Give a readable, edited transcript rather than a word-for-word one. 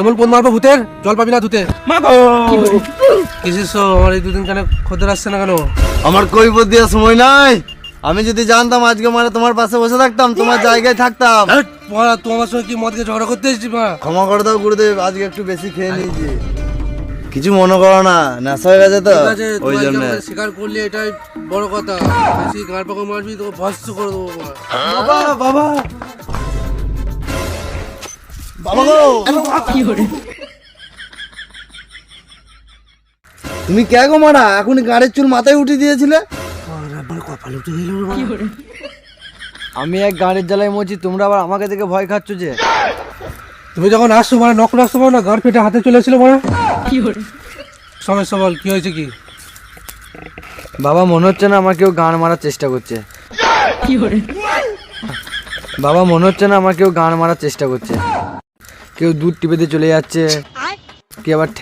এমন কোন মারবো ভূতের জল পাবি না ধুতে কিসের আমার এই দুদিন কেন খদ্দের আসছে না কেন? আমার কৈফিয়ত দেওয়ার সময় নাই। আমি যদি জানতাম আজকে মানে তোমার পাশে বসে থাকতাম, তোমার জায়গায় থাকতাম। মা তুই আমার সঙ্গে কি মদকে ঝগড়া করতে এসেছিস? মা ক্ষমা করে দাও গুরুদেব, আজকে একটু বেশি খেয়ে নিয়েছি। কিছু মনে করো না, নেশা হয়ে গেছে তো, ঠিক আছে, ওই তুই জন্য। আজকে স্বীকার করলি এটাই বড় কথা। বেশি গাড় পাকা মারবি তোকে ভস্ত করে দেবো। বাবা বাবা বাবা গো, তুমি কে গো মারা? এখনই গাড়ির চুল মাথায় উঠে দিয়েছিলে। কপালে উঠে গেল। আমি এক গাড়ির জ্বালায় মরছি, তোমরা আবার আমাকে দেখে ভয় খাচ্ছ যে? তুমি যখন আসছো মানে নখ আসতে পারো না, গাড় পেটে হাতে চলে এসেছিল মানে সমস্যা বল কি হয়েছে কি? বাবা মনে হচ্ছে না আমার কেউ গান মারার চেষ্টা করছে। বাবা মনে হচ্ছে না আমার কেউ গান মারার চেষ্টা করছে। কেউ দুধ টিপে দিয়ে চলে যাচ্ছে, কেউ আবার